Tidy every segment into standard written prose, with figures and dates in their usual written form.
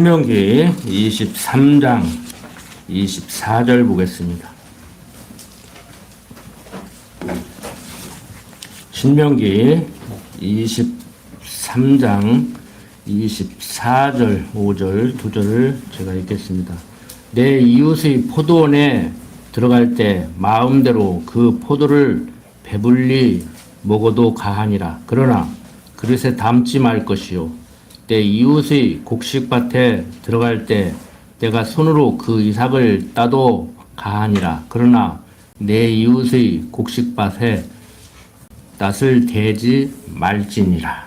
신명기 23장 24절 보겠습니다. 신명기 23장 24절 5절 2절을 제가 읽겠습니다. 내 이웃의 포도원에 들어갈 때 마음대로 그 포도를 배불리 먹어도 가하니라. 그러나 그릇에 담지 말 것이요 내 이웃의 곡식밭에 들어갈 때 내가 손으로 그 이삭을 따도 가하니라. 그러나 내 이웃의 곡식밭에 낯을 대지 말지니라.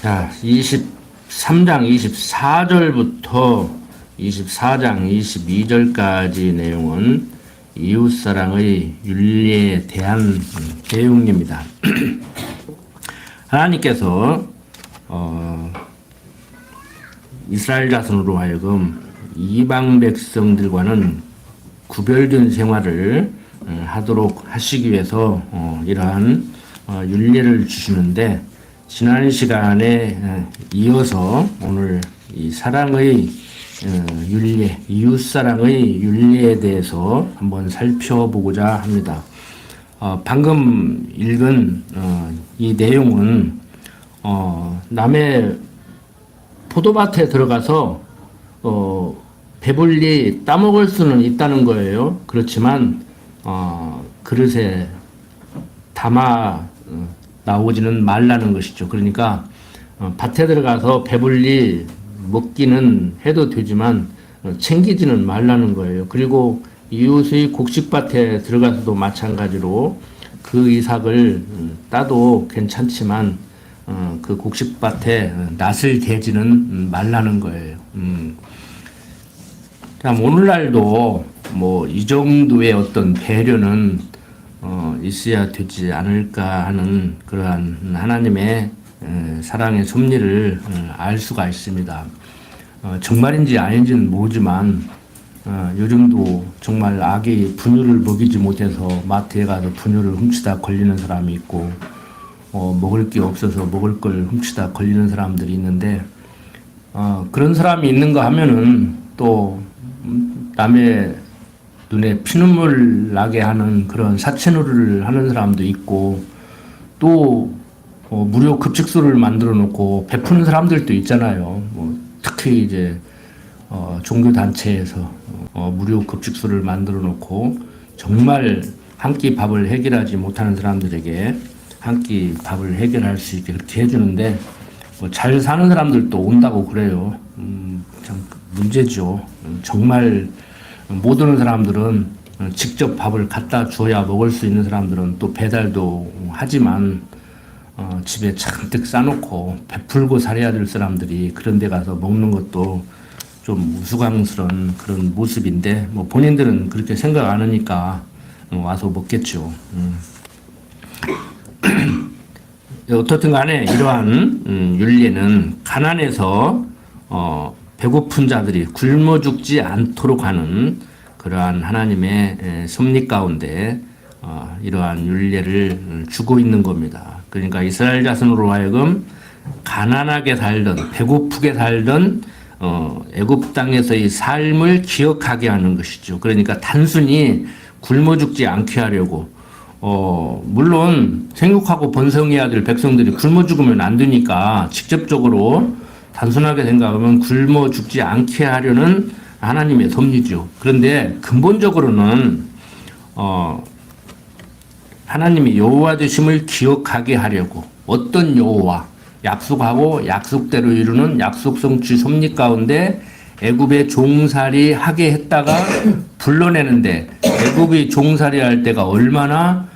자, 23장 24절부터 24장 22절까지 내용은 이웃사랑의 윤리에 대한 내용입니다. 하나님께서 이스라엘 자손으로 하여금 이방 백성들과는 구별된 생활을 하도록 하시기 위해서 이러한 윤례를 주시는데, 지난 시간에 이어서 오늘 이 사랑의 윤례, 이웃사랑의 윤례에 대해서 한번 살펴보고자 합니다. 방금 읽은 이 내용은 남의 포도밭에 들어가서 배불리 따먹을 수는 있다는 거예요. 그렇지만 그릇에 담아 나오지는 말라는 것이죠. 그러니까 밭에 들어가서 배불리 먹기는 해도 되지만 챙기지는 말라는 거예요. 그리고 이웃의 곡식밭에 들어가서도 마찬가지로 그 이삭을 따도 괜찮지만 그 곡식밭에 낯을 대지는 말라는 거예요. 그럼 오늘날도 뭐 이 정도의 어떤 배려는 있어야 되지 않을까 하는 그러한 하나님의 사랑의 섭리를 알 수가 있습니다. 정말인지 아닌지는 모르지만 요즘도 정말 아기 분유를 먹이지 못해서 마트에 가서 분유를 훔치다 걸리는 사람이 있고, 먹을 게 없어서 먹을 걸 훔치다 걸리는 사람들이 있는데, 그런 사람이 있는가 하면은 또 남의 눈에 피눈물 나게 하는 그런 사채놀이를 하는 사람도 있고, 또 무료 급식소를 만들어 놓고 베푸는 사람들도 있잖아요. 특히 이제 종교 단체에서 무료 급식소를 만들어 놓고 정말 한 끼 밥을 해결하지 못하는 사람들에게 한 끼 밥을 해결할 수 있게 그렇게 해주는데, 잘 사는 사람들도 온다고 그래요. 참 문제죠. 정말 못 오는 사람들은 직접 밥을 갖다 줘야 먹을 수 있는 사람들은 또 배달도 하지만 집에 잔뜩 싸놓고 베풀고 살아야 될 사람들이 그런 데 가서 먹는 것도 좀 우스꽝스러운 그런 모습인데, 본인들은 그렇게 생각 안 하니까 와서 먹겠죠. 어떻든 간에 이러한 윤례는 가난해서 배고픈 자들이 굶어 죽지 않도록 하는 그러한 하나님의 섭리 가운데 이러한 윤례를 주고 있는 겁니다. 그러니까 이스라엘 자손으로 하여금 가난하게 살던, 배고프게 살던 애굽 땅에서의 삶을 기억하게 하는 것이죠. 그러니까 단순히 굶어 죽지 않게 하려고, 물론 생육하고 번성해야 될 백성들이 굶어 죽으면 안 되니까 직접적으로 단순하게 생각하면 굶어 죽지 않게 하려는 하나님의 섭리죠. 그런데 근본적으로는 하나님이 여호와 되심을 기억하게 하려고, 어떤 여호와, 약속하고 약속대로 이루는 약속 성취 섭리 가운데 애굽에 종살이 하게 했다가 불러내는데, 애굽이 종살이 할 때가 얼마나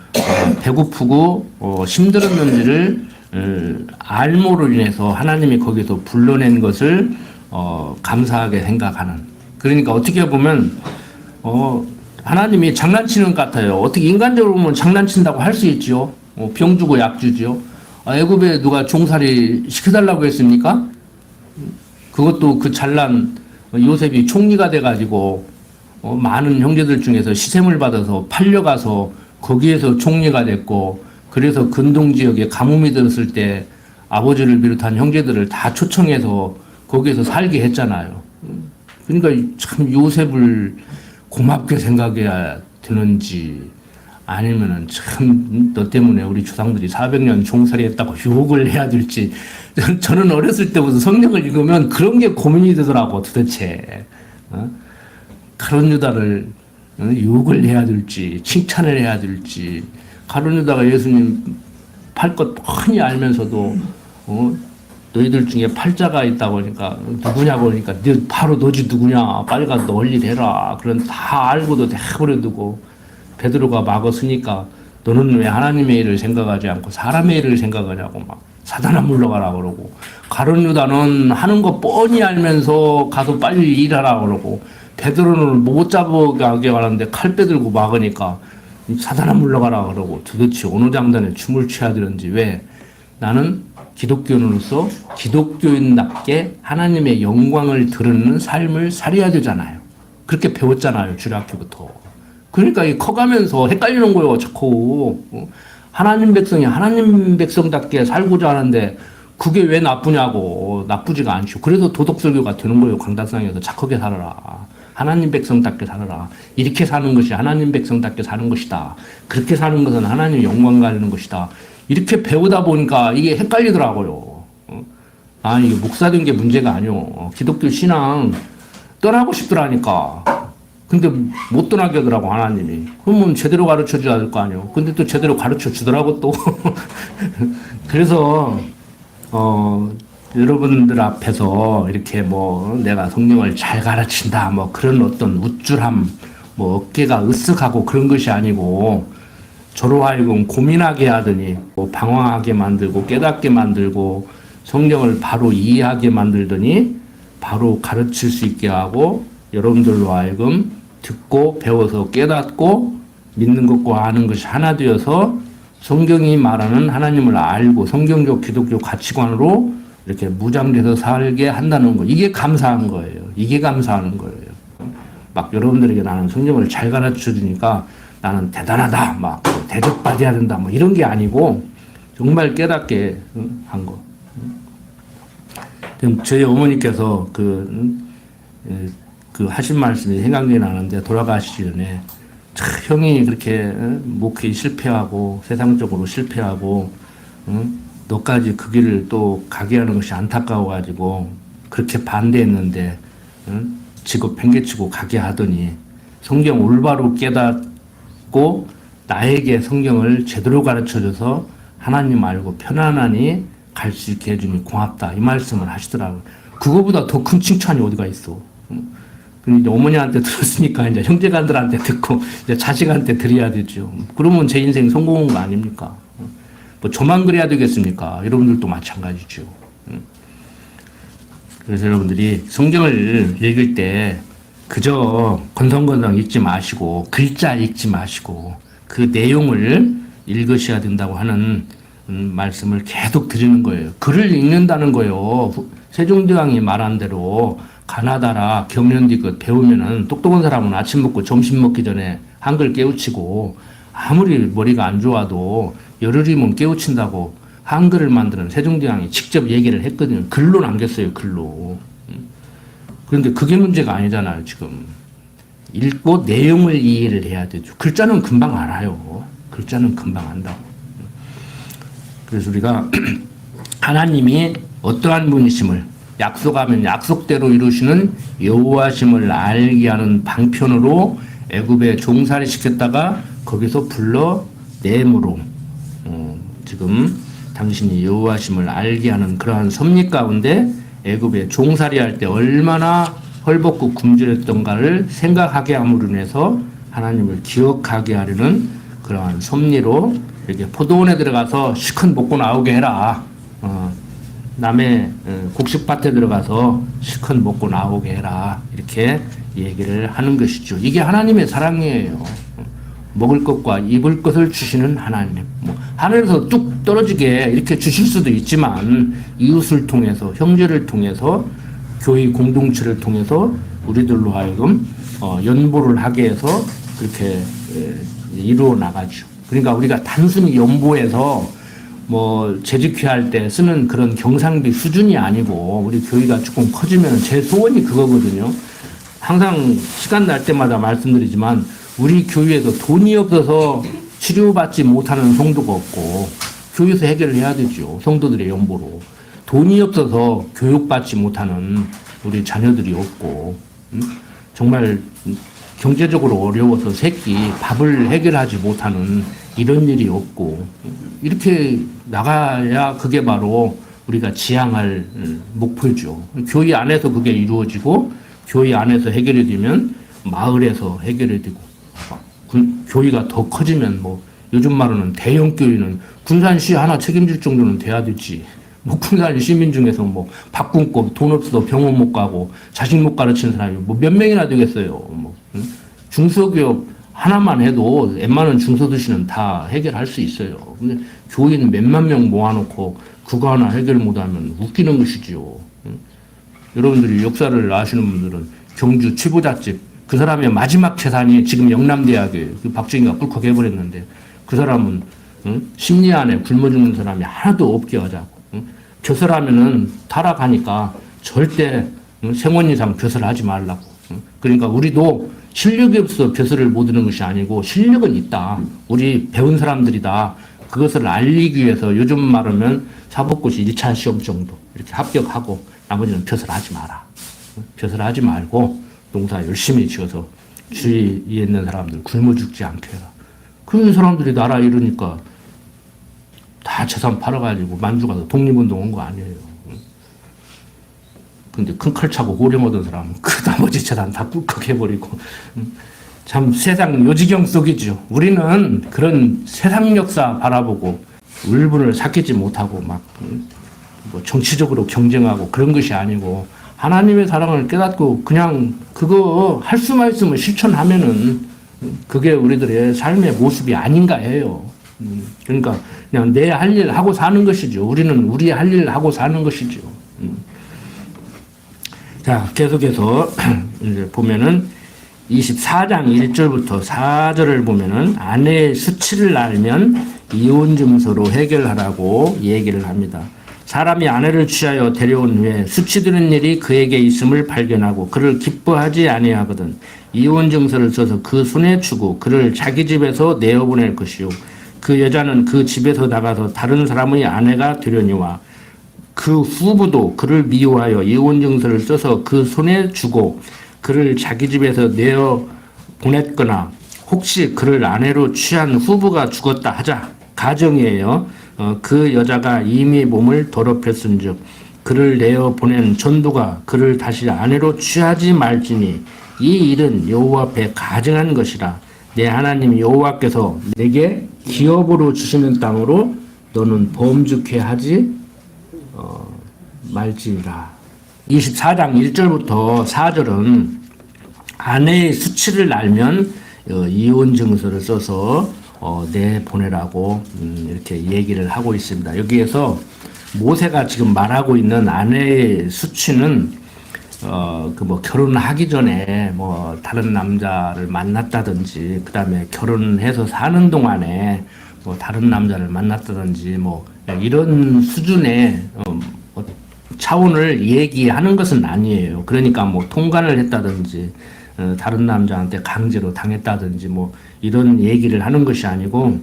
배고프고 힘들었는지를 알모로 인해서 하나님이 거기서 불러낸 것을 감사하게 생각하는. 그러니까 어떻게 보면 하나님이 장난치는 것 같아요. 어떻게 인간적으로 보면 장난친다고 할 수 있죠. 병 주고 약 주죠. 애굽에 누가 종살이 시켜달라고 했습니까? 그것도 그 잘난 요셉이 총리가 돼가지고 많은 형제들 중에서 시샘을 받아서 팔려가서 거기에서 총리가 됐고, 그래서 근동 지역에 가뭄이 들었을 때 아버지를 비롯한 형제들을 다 초청해서 거기에서 살게 했잖아요. 그러니까 참 요셉을 고맙게 생각해야 되는지 아니면은 참 너 때문에 우리 조상들이 400년 종살이 했다고 욕을 해야 될지 저는 어렸을 때부터 성경을 읽으면 그런 게 고민이 되더라고 도대체. 가룟 유다를 욕을 해야 될지 칭찬을 해야 될지. 가룟 유다가 예수님 팔 것 뻔히 알면서도 너희들 중에 팔자가 있다고 하니까 누구냐고 하니까 바로 너지 누구냐 빨리 가서 널리 해라. 그런 다 알고도 내버려 두고 베드로가 막어 서니까 너는 왜 하나님의 일을 생각하지 않고 사람의 일을 생각하냐고 막 사단아 물러가라 그러고, 가룟 유다는 하는 거 뻔히 알면서 가서 빨리 일하라 그러고, 베드로는 못 잡아가게 하는데 칼 빼들고 막으니까 사단아 물러가라 그러고. 도대체 어느 장단에 춤을 춰야 되는지. 왜? 나는 기독교인으로서 기독교인답게 하나님의 영광을 드러내는 삶을 살아야 되잖아요. 그렇게 배웠잖아요, 주일학교부터. 그러니까 커가면서 헷갈리는 거예요, 자꾸. 하나님 백성이 하나님 백성답게 살고자 하는데 그게 왜 나쁘냐고. 나쁘지가 않죠. 그래서 도덕설교가 되는 거예요, 강단상에서. 착하게 살아라. 하나님 백성답게 살아라. 이렇게 사는 것이 하나님 백성답게 사는 것이다. 그렇게 사는 것은 하나님 영광 가리는 것이다. 이렇게 배우다 보니까 이게 헷갈리더라고요. 이게 목사된 게 문제가 아니오. 기독교 신앙 떠나고 싶더라니까. 근데 못 떠나게 하더라고, 하나님이. 그러면 제대로 가르쳐 줘야 될 거 아니에요. 근데 또 제대로 가르쳐 주더라고, 또. 그래서, 여러분들 앞에서 이렇게 내가 성경을 잘 가르친다, 그런 어떤 우쭐함, 어깨가 으쓱하고 그런 것이 아니고, 저로 하여금 고민하게 하더니, 방황하게 만들고, 깨닫게 만들고, 성경을 바로 이해하게 만들더니, 바로 가르칠 수 있게 하고, 여러분들로 하여금 듣고 배워서 깨닫고 믿는 것과 아는 것이 하나 되어서 성경이 말하는 하나님을 알고 성경적 기독교 가치관으로 이렇게 무장돼서 살게 한다는 거. 이게 감사한 거예요. 이게 감사하는 거예요. 막 여러분들에게 나는 성경을 잘 가르쳐 주니까 나는 대단하다, 대접받아야 된다, 이런 게 아니고 정말 깨닫게 한 거. 저희 어머니께서 하신 말씀이 생각이 나는데, 돌아가시기 전에 형이 그렇게 목회 실패하고 세상적으로 실패하고 너까지 그 길을 또 가게 하는 것이 안타까워가지고 그렇게 반대했는데 직업 팽개치고 가게 하더니 성경 올바로 깨닫고 나에게 성경을 제대로 가르쳐줘서 하나님 알고 편안하니 갈 수 있게 해주니 고맙다, 이 말씀을 하시더라고요. 그거보다 더 큰 칭찬이 어디가 있어. 이제 어머니한테 들었으니까 이제 형제간들한테 듣고 이제 자식한테 드려야 되죠. 그러면 제 인생 성공한 거 아닙니까? 저만 그래야 되겠습니까? 여러분들도 마찬가지죠. 그래서 여러분들이 성경을 읽을 때 그저 건성건성 읽지 마시고 글자 읽지 마시고 그 내용을 읽으셔야 된다고 하는 말씀을 계속 드리는 거예요. 글을 읽는다는 거예요. 세종대왕이 말한 대로 가나다라 경연디귿 배우면은 똑똑한 사람은 아침 먹고 점심 먹기 전에 한글 깨우치고, 아무리 머리가 안 좋아도 열흘이면 깨우친다고 한글을 만드는 세종대왕이 직접 얘기를 했거든요. 글로 남겼어요, 글로. 그런데 그게 문제가 아니잖아요, 지금. 읽고 내용을 이해를 해야 되죠. 글자는 금방 알아요. 글자는 금방 안다고. 그래서 우리가 하나님이 어떠한 분이심을, 약속하면 약속대로 이루시는 여호와심을 알게 하는 방편으로 애굽에 종살이 시켰다가 거기서 불러 내므로 지금 당신이 여호와심을 알게 하는 그러한 섭리 가운데 애굽에 종살이 할 때 얼마나 헐벗고 굶주렸던가를 생각하게 함으로 인해서 하나님을 기억하게 하려는 그러한 섭리로 이렇게 포도원에 들어가서 실컷 먹고 나오게 해라. 남의 곡식밭에 들어가서 실컷 먹고 나오게 해라. 이렇게 얘기를 하는 것이죠. 이게 하나님의 사랑이에요. 먹을 것과 입을 것을 주시는 하나님. 하늘에서 뚝 떨어지게 이렇게 주실 수도 있지만 이웃을 통해서, 형제를 통해서, 교회 공동체를 통해서 우리들로 하여금 연보를 하게 해서 그렇게 이루어 나가죠. 그러니까 우리가 단순히 연보해서 뭐 재직회할 때 쓰는 그런 경상비 수준이 아니고 우리 교회가 조금 커지면 제 소원이 그거거든요. 항상 시간 날 때마다 말씀드리지만 우리 교회에도 돈이 없어서 치료받지 못하는 성도가 없고 교회에서 해결을 해야 되죠. 성도들의 연보로. 돈이 없어서 교육받지 못하는 우리 자녀들이 없고 정말 경제적으로 어려워서 새끼 밥을 해결하지 못하는 이런 일이 없고 이렇게 나가야 그게 바로 우리가 지향할 목표죠. 교회 안에서 그게 이루어지고 교회 안에서 해결이 되면 마을에서 해결이 되고 교회가 더 커지면 뭐 요즘 말로는 대형 교회는 군산시 하나 책임질 정도는 돼야 되지. 뭐 군산 시민 중에서 뭐 밥 굶고 돈 없어서 병원 못 가고 자식 못 가르치는 사람이 뭐 몇 명이나 되겠어요. 뭐 중소기업 하나만 해도 웬만한 중소도시는 다 해결할 수 있어요. 근데 교인 몇만 명 모아놓고 그거 하나 해결 못하면 웃기는 것이지요. 여러분들이 역사를 아시는 분들은 경주 치부잣집 그 사람의 마지막 재산이 지금 영남대학에 그 박정희가 꿀꺽 해버렸는데 그 사람은 심리 안에 굶어 죽는 사람이 하나도 없게 하자고. 벼슬하면은 타락하니까 절대 생원 이상 벼슬하지 말라고. 그러니까 우리도 실력이 없어 벼슬을 못 얻는 것이 아니고 실력은 있다. 우리 배운 사람들이다. 그것을 알리기 위해서 요즘 말하면 사법고시 1차 시험 정도 이렇게 합격하고 나머지는 벼슬하지 마라. 벼슬하지 말고 농사 열심히 지어서 주위에 있는 사람들 굶어 죽지 않게 해라. 그런 사람들이 나라 이루니까 다 재산 팔아가지고 만주 가서 독립운동 온 거 아니에요. 근데 큰 칼 차고 고령 얻은 사람은 그 나머지 재산 다 꿀꺽 해버리고. 참 세상 요지경 속이죠. 우리는 그런 세상 역사 바라보고 울분을 삭히지 못하고 막 뭐 정치적으로 경쟁하고 그런 것이 아니고 하나님의 사랑을 깨닫고 그냥 그거 할 수만 있으면 실천하면은 그게 우리들의 삶의 모습이 아닌가 해요. 그러니까 그냥 내 할 일 하고 사는 것이죠. 우리는 우리 할 일 하고 사는 것이죠. 자, 계속해서 이제 보면은 24장 1절부터 4절을 보면은 아내의 수치를 알면 이혼 증서로 해결하라고 얘기를 합니다. 사람이 아내를 취하여 데려온 후에 수치드는 일이 그에게 있음을 발견하고 그를 기뻐하지 아니하거든 이혼 증서를 써서 그 손에 주고 그를 자기 집에서 내어보낼 것이요 그 여자는 그 집에서 나가서 다른 사람의 아내가 되려니와 그 후부도 그를 미워하여 이혼 증서를 써서 그 손에 주고 그를 자기 집에서 내어 보냈거나 혹시 그를 아내로 취한 후부가 죽었다 하자 가정이에요. 그 여자가 이미 몸을 더럽혔은즉 그를 내어 보낸 전도가 그를 다시 아내로 취하지 말지니 이 일은 여호와 앞에 가증한 것이라 내 하나님 여호와께서 내게 기업으로 주시는 땅으로 너는 범죄케 하지 말지니라. 24장 1절부터 4절은 아내의 수치를 알면 이혼 증서를 써서 내보내라고 이렇게 얘기를 하고 있습니다. 여기에서 모세가 지금 말하고 있는 아내의 수치는 그 뭐 결혼하기 전에 뭐 다른 남자를 만났다든지 그다음에 결혼해서 사는 동안에 뭐 다른 남자를 만났다든지 뭐 이런 수준의 차원을 얘기하는 것은 아니에요. 그러니까 뭐 통관을 했다든지 다른 남자한테 강제로 당했다든지 뭐 이런 얘기를 하는 것이 아니고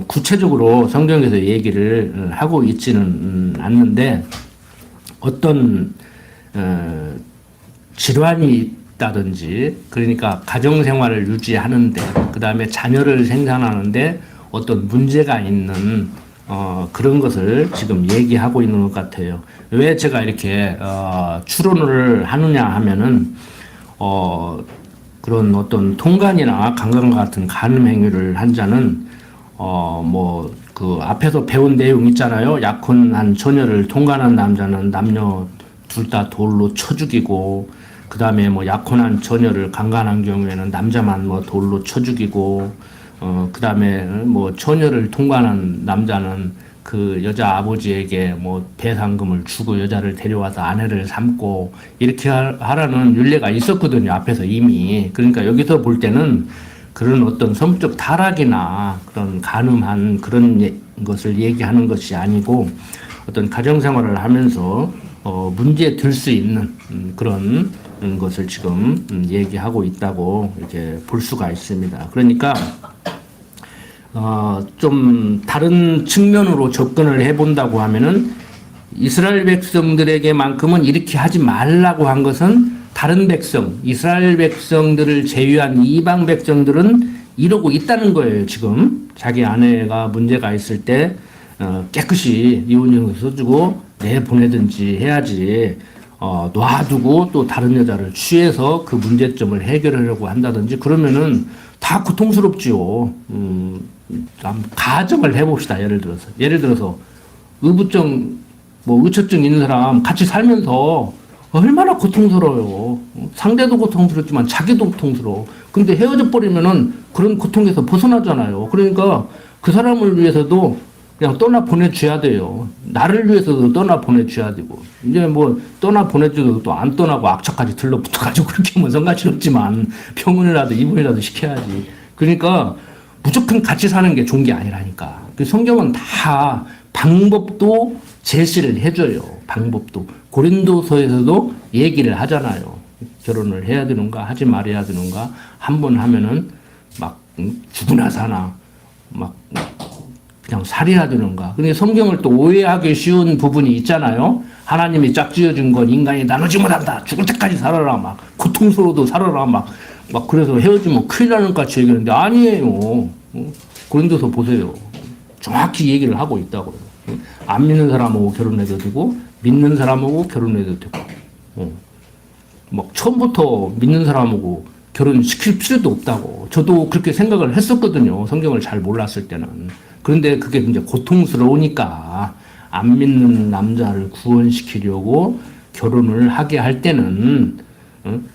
구체적으로 성경에서 얘기를 하고 있지는 않는데 어떤 질환이 있다든지 그러니까 가정생활을 유지하는데 그 다음에 자녀를 생산하는데 어떤 문제가 있는 그런 것을 지금 얘기하고 있는 것 같아요. 왜 제가 이렇게 추론을 하느냐 하면은 그런 어떤 통간이나 강간과 같은 간음 행위를 한 자는 뭐 그 앞에서 배운 내용 있잖아요. 약혼한 처녀를 통간한 남자는 남녀 둘 다 돌로 쳐 죽이고 그 다음에 뭐 약혼한 처녀를 강간한 경우에는 남자만 뭐 돌로 쳐 죽이고 그 다음에 뭐 처녀를 통관한 남자는 그 여자 아버지에게 뭐 배상금을 주고 여자를 데려와서 아내를 삼고 이렇게 하라는 율례가 있었거든요. 앞에서 이미. 그러니까 여기서 볼 때는 그런 어떤 성적 타락이나 그런 간음한 그런 것을 얘기하는 것이 아니고 어떤 가정생활을 하면서 문제에 들 수 있는 그런 것을 지금 얘기하고 있다고 이렇게 볼 수가 있습니다. 그러니까 좀 다른 측면으로 접근을 해본다고 하면은 이스라엘 백성들에게만큼은 이렇게 하지 말라고 한 것은 다른 백성, 이스라엘 백성들을 제외한 이방 백성들은 이러고 있다는 거예요. 지금 자기 아내가 문제가 있을 때 깨끗이 이혼령을 써주고 내보내든지 해야지 놔두고 또 다른 여자를 취해서 그 문제점을 해결하려고 한다든지 그러면은 다 고통스럽지요. 가정을 해봅시다. 예를 들어서 의부증 뭐 의처증 있는 사람 같이 살면서 얼마나 고통스러워요. 상대도 고통스럽지만 자기도 고통스러워. 근데 헤어져 버리면은 그런 고통에서 벗어나잖아요. 그러니까 그 사람을 위해서도 그냥 떠나 보내줘야 돼요. 나를 위해서도 떠나 보내줘야 되고. 이제 뭐 떠나 보내줘도 또 안 떠나고 악착까지 들러붙어가지고 그렇게 하면 성가시럽지만 병원이라도 입원이라도 시켜야지. 그러니까 무조건 같이 사는 게 좋은 게 아니라니까. 그 성경은 다 방법도 제시를 해줘요. 방법도. 고린도서에서도 얘기를 하잖아요. 결혼을 해야 되는가 하지 말아야 되는가 한 번 하면은 막 죽으나 사나 막 그냥 살해야 되는가. 근데 성경을 또 오해하기 쉬운 부분이 있잖아요. 하나님이 짝지어준 건 인간이 나누지 못한다. 죽을 때까지 살아라. 막 고통스러워도 살아라. 막 그래서 헤어지면 큰일 나는 같이 얘기하는데 아니에요. 고린도서 보세요. 정확히 얘기를 하고 있다고요. 안 믿는 사람하고 결혼해도 되고 믿는 사람하고 결혼해도 되고 막 처음부터 믿는 사람하고 결혼시킬 필요도 없다고. 저도 그렇게 생각을 했었거든요. 성경을 잘 몰랐을 때는. 그런데 그게 이제 고통스러우니까 안 믿는 남자를 구원시키려고 결혼을 하게 할 때는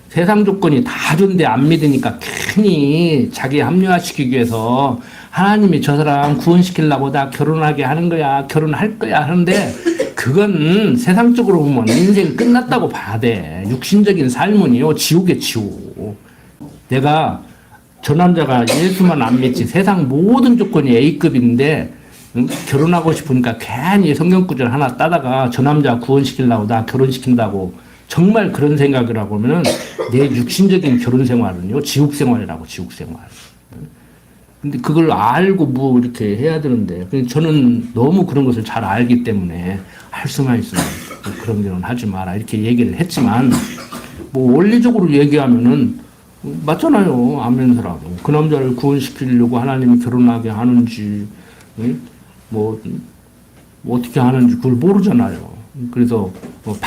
세상 조건이 다 좋은데 안 믿으니까 괜히 자기 합리화시키기 위해서 하나님이 저 사람 구원시키려고 다 결혼하게 하는 거야, 결혼할 거야 하는데 그건 세상적으로 보면 인생 끝났다고 봐야 돼. 육신적인 삶은요, 지옥에 지옥. 내가 저 남자가 예수만 안 믿지 세상 모든 조건이 A급인데 결혼하고 싶으니까 괜히 성경 구절 하나 따다가 저 남자 구원시키려고 나 결혼시킨다고 정말 그런 생각을 하고 하면은 내 육신적인 결혼 생활은요, 지옥 생활이라고, 지옥 생활. 근데 그걸 알고 뭐 이렇게 해야 되는데, 저는 너무 그런 것을 잘 알기 때문에 할 수만 있으면 그런 데는 하지 마라. 이렇게 얘기를 했지만, 뭐 원리적으로 얘기하면은 맞잖아요. 안 믿는 사람. 그 남자를 구원시키려고 하나님이 결혼하게 하는지, 뭐 어떻게 하는지 그걸 모르잖아요. 그래서 뭐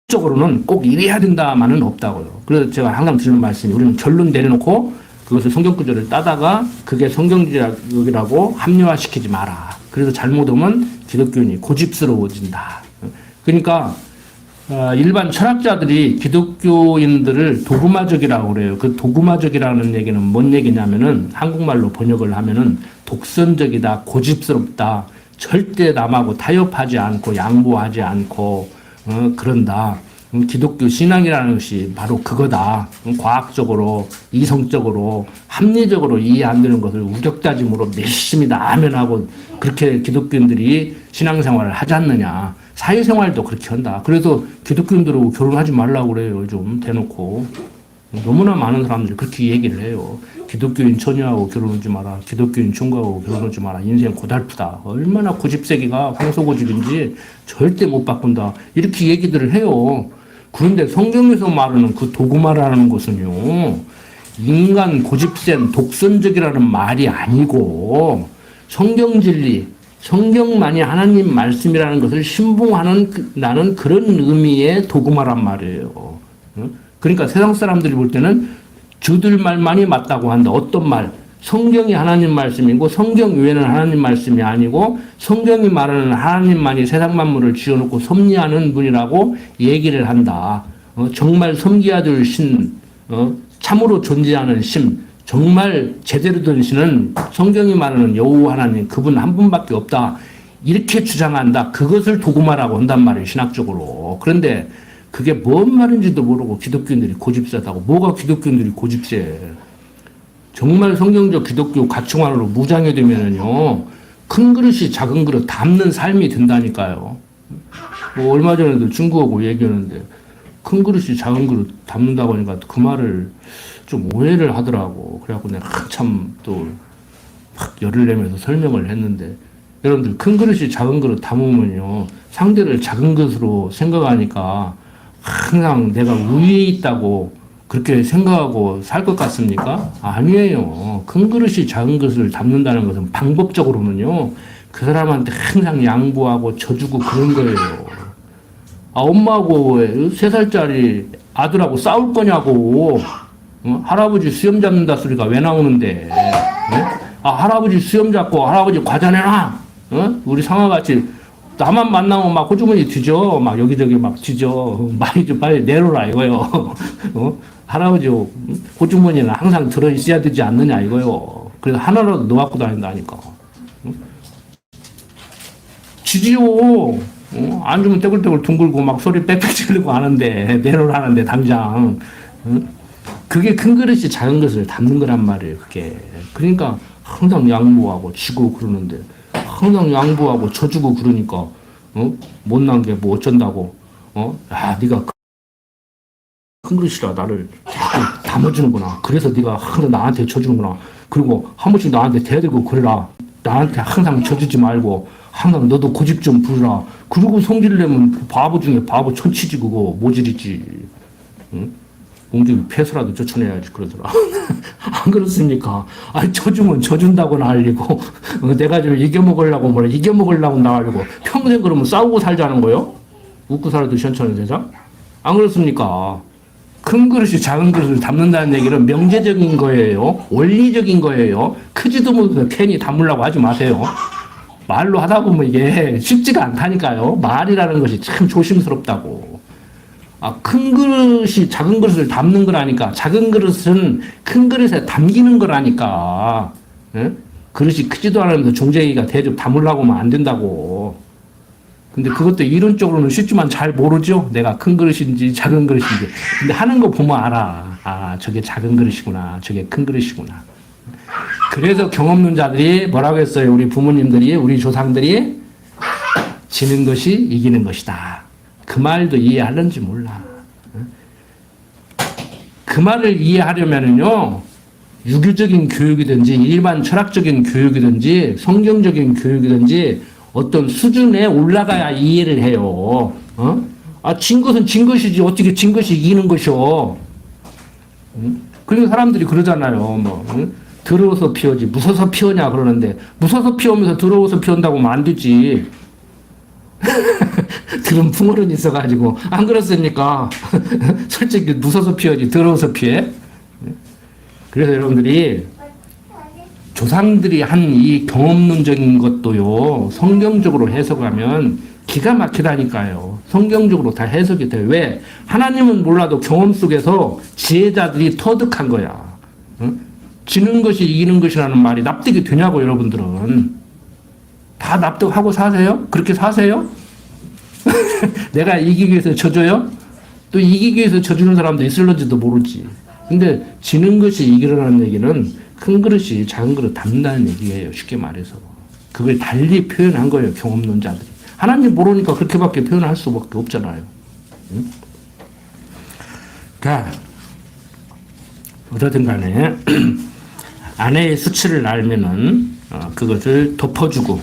방법적으로는 꼭 이래야 된다만은 없다고요. 그래서 제가 항상 드리는 말씀이 우리는 결론 내려놓고 그것을 성경 구절을 따다가 그게 성경적이라고 합리화시키지 마라. 그래서 잘못하면 기독교인이 고집스러워진다. 그러니까 일반 철학자들이 기독교인들을 도구마적이라고 그래요. 그 도구마적이라는 얘기는 뭔 얘기냐면은 한국말로 번역을 하면은 독선적이다, 고집스럽다, 절대 남하고 타협하지 않고 양보하지 않고 그런다. 기독교 신앙이라는 것이 바로 그거다. 과학적으로, 이성적으로, 합리적으로 이해 안 되는 것을 우격다짐으로 열심히 나면하고 그렇게 기독교인들이 신앙생활을 하지 않느냐. 사회생활도 그렇게 한다. 그래서 기독교인들하고 결혼하지 말라고 그래요. 요즘 대놓고. 너무나 많은 사람들이 그렇게 얘기를 해요. 기독교인 처녀하고 결혼하지 마라. 기독교인 총각하고 결혼하지 마라. 인생 고달프다. 얼마나 고집세기가 황소고집인지 절대 못 바꾼다. 이렇게 얘기들을 해요. 그런데 성경에서 말하는 그 도구마라는 것은요, 인간 고집센 독선적이라는 말이 아니고 성경 진리, 성경만이 하나님 말씀이라는 것을 신봉하는 나는 그런 의미의 도구마란 말이에요. 그러니까 세상 사람들이 볼 때는 저들 말만이 맞다고 한다. 어떤 말? 성경이 하나님 말씀이고 성경 외에는 하나님 말씀이 아니고 성경이 말하는 하나님만이 세상 만물을 지어놓고 섭리하는 분이라고 얘기를 한다. 정말 섬기어야 될 신, 참으로 존재하는 신, 정말 제대로 된 신은 성경이 말하는 여호와 하나님 그분 한 분밖에 없다. 이렇게 주장한다. 그것을 도구마라고 한단 말이에요. 신학적으로. 그런데 그게 뭔 말인지도 모르고 기독교인들이 고집세다고. 뭐가 기독교인들이 고집세? 정말 성경적 기독교 가치관으로 무장이 되면은요, 큰 그릇이 작은 그릇 담는 삶이 된다니까요. 뭐 얼마 전에도 친구하고 얘기하는데 큰 그릇이 작은 그릇 담는다고 하니까 그 말을 좀 오해를 하더라고. 그래갖고 내가 한참 또 막 열을 내면서 설명을 했는데, 여러분들 큰 그릇이 작은 그릇 담으면요, 상대를 작은 것으로 생각하니까 항상 내가 우위에 있다고 그렇게 생각하고 살 것 같습니까? 아니에요. 큰 그릇이 작은 것을 담는다는 것은 방법적으로는요, 그 사람한테 항상 양보하고 져주고 그런 거예요. 아, 엄마하고 3살짜리 아들하고 싸울 거냐고. 할아버지 수염 잡는다 소리가 왜 나오는데. 아, 할아버지 수염 잡고 할아버지 과자 내놔. 우리 상아같이 나만 만나면 막 호주머니 뒤져. 막 여기저기 막 뒤져. 많이 좀 빨리 내놓으라 이거요. 할아버지 호주머니는 항상 들어있어야 되지 않느냐 이거요. 그래서 하나라도 넣어 갖고 다닌다니까. 지지요. 안 주면 떼굴떼굴 둥글고 막 소리 빽빽 지르고 하는데, 내놓으라는데 당장. 그게 큰 그릇이 작은 것을 담는 거란 말이에요. 그게. 그러니까 항상 양보하고 지고 그러는데, 항상 양보하고 져주고 그러니까 못난 게 뭐 어쩐다고. 야, 네가 큰 그릇이라 나를 자꾸 담아주는구나. 그래서 네가 항상 나한테 져주는구나. 그리고 한 번씩 나한테 대들고 그래라. 나한테 항상 져주지 말고 항상 너도 고집 좀 부르라. 그리고 성질 내면 바보 중에 바보 천치지 그거 모질이지. 응? 공중에 패서라도 쫓아내야지 그러더라. 안 그렇습니까? 아니 져주면 져준다고 난리고 내가 좀 이겨먹으려고 뭐래 이겨먹으려고 나가려고 평생 그러면 싸우고 살자는 거요? 웃고 살아도 시원찮은 세상? 안 그렇습니까? 큰 그릇이 작은 그릇을 담는다는 얘기는 명제적인 거예요. 원리적인 거예요. 크지도 못해서 괜히 담으려고 하지 마세요. 말로 하다 보면 이게 쉽지가 않다니까요. 말이라는 것이 참 조심스럽다고. 아, 큰 그릇이 작은 그릇을 담는 거라니까. 작은 그릇은 큰 그릇에 담기는 거라니까. 예? 그릇이 크지도 않으면서 종쟁이가 대접 담으려고 하면 안 된다고. 근데 그것도 이론적으로는 쉽지만 잘 모르죠. 내가 큰 그릇인지 작은 그릇인지. 근데 하는 거 보면 알아. 아, 저게 작은 그릇이구나. 저게 큰 그릇이구나. 그래서 경험론 자들이 뭐라고 했어요? 우리 부모님들이, 우리 조상들이 지는 것이 이기는 것이다. 그 말도 이해하는지 몰라. 그 말을 이해하려면은요, 유교적인 교육이든지 일반 철학적인 교육이든지 성경적인 교육이든지 어떤 수준에 올라가야 이해를 해요. 아, 진 것은 진 것이지 어떻게 진 것이 이기는 것이오. 그리고 사람들이 그러잖아요. 뭐 더러워서 피우지 무서워서 피우냐 그러는데 무서워서 피우면서 더러워서 피운다고 하면 안 되지. 그런 풍어론이 있어가지고 안 그렇습니까? 솔직히 무서워서 피우지 더러워서 피해. 그래서 여러분들이 조상들이 한 이 경험론적인 것도요, 성경적으로 해석하면 기가 막히다니까요. 성경적으로 다 해석이 돼요. 왜? 하나님은 몰라도 경험 속에서 지혜자들이 터득한 거야. 지는 것이 이기는 것이라는 말이 납득이 되냐고, 여러분들은. 다 납득하고 사세요? 그렇게 사세요? 내가 이기기 위해서 져줘요? 또 이기기 위해서 져주는 사람도 있을런지도 모르지. 근데 지는 것이 이기려는 얘기는 큰 그릇이 작은 그릇 담는다는 얘기예요. 쉽게 말해서. 그걸 달리 표현한 거예요. 경험론자들이. 하나님 모르니까 그렇게밖에 표현할 수밖에 없잖아요. 응? 그러니까 어쨌든 간에 아내의 수치를 알면은 그것을 덮어주고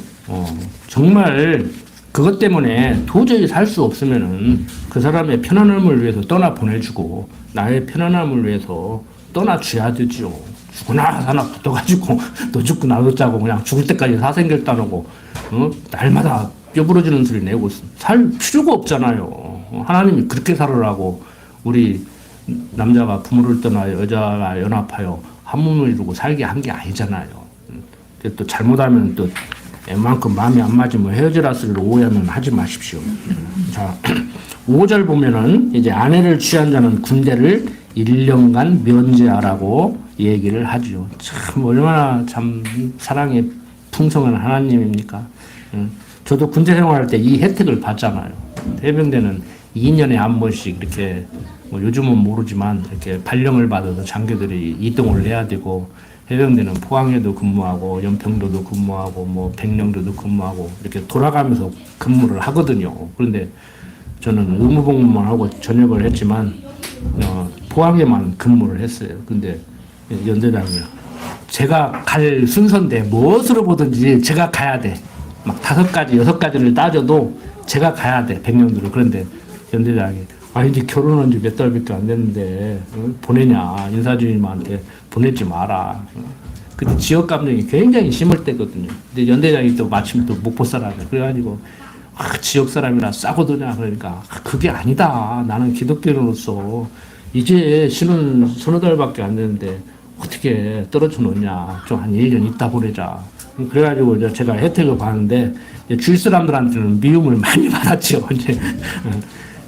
정말 그것 때문에 도저히 살 수 없으면은 그 사람의 편안함을 위해서 떠나 보내주고 나의 편안함을 위해서 떠나 줘야 되죠. 죽으나 사나 붙어가지고 너 죽고 나도 짜고 그냥 죽을 때까지 사생결 따르고 날마다 뼈부러지는 소리 내고 살 필요가 없잖아요. 하나님이 그렇게 살으라고 우리 남자가 부모를 떠나 여자가 연합하여 한 몸을 이루고 살게 한 게 아니잖아요. 또 잘못하면 또 웬만큼 마음이 안 맞으면 헤어지라 소리를 오해하면 하지 마십시오. 자, 5절 보면은 이제 아내를 취한 자는 군대를 1년간 면제하라고 얘기를 하죠. 참 얼마나 참 사랑의 풍성한 하나님입니까? 저도 군대 생활할 때 이 혜택을 받잖아요. 해병대는 2년에 한 번씩 이렇게 뭐 요즘은 모르지만 이렇게 발령을 받아서 장교들이 이동을 해야 되고 해병대는 포항에도 근무하고 연평도도 근무하고 뭐 백령도도 근무하고 이렇게 돌아가면서 근무를 하거든요. 그런데 저는 의무복무만 하고 전역을 했지만 포항에만 근무를 했어요. 근데 연대장이요. 제가 갈 순서인데 무엇으로 보든지 제가 가야 돼. 막 5가지, 6가지를 따져도 제가 가야 돼. 백령도를. 그런데 연대장이 이제 결혼한 지 몇 달밖에 안 됐는데 보내냐. 인사주임한테 보내지 마라. 근데 지역 감정이 굉장히 심할 때거든요. 근데 연대장이 또 마침 또 목포 사람이에요. 그래가지고 지역 사람이라 싸고 드냐. 그러니까 그게 아니다. 나는 기독교인으로서 이제 신은 서너 달밖에 안 됐는데 어떻게 떨어져 놓냐. 좀 한 1년 있다 보내자. 그래가지고 이제 제가 혜택을 받는데 주위 사람들한테는 미움을 많이 받았죠. 이제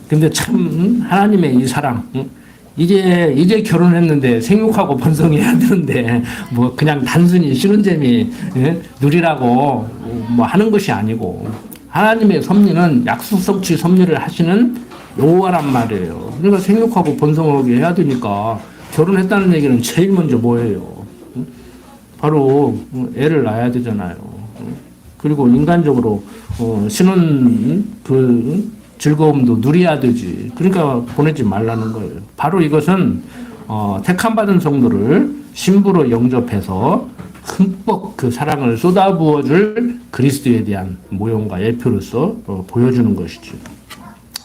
근데 참 하나님의 이 사랑. 이제 결혼했는데 생육하고 번성해야 되는데 뭐 그냥 단순히 싫은 재미 누리라고 뭐 하는 것이 아니고 하나님의 섭리는 약속 성취 섭리를 하시는 여호와란 말이에요. 그러니까 생육하고 번성하게 해야 되니까 결혼했다는 얘기는 제일 먼저 뭐예요? 바로 애를 낳아야 되잖아요. 그리고 인간적으로 신혼 즐거움도 누려야 되지. 그러니까 보내지 말라는 거예요. 바로 이것은 택함받은 성도를 신부로 영접해서 흠뻑 그 사랑을 쏟아부어줄 그리스도에 대한 모형과 예표로서 보여주는 것이죠.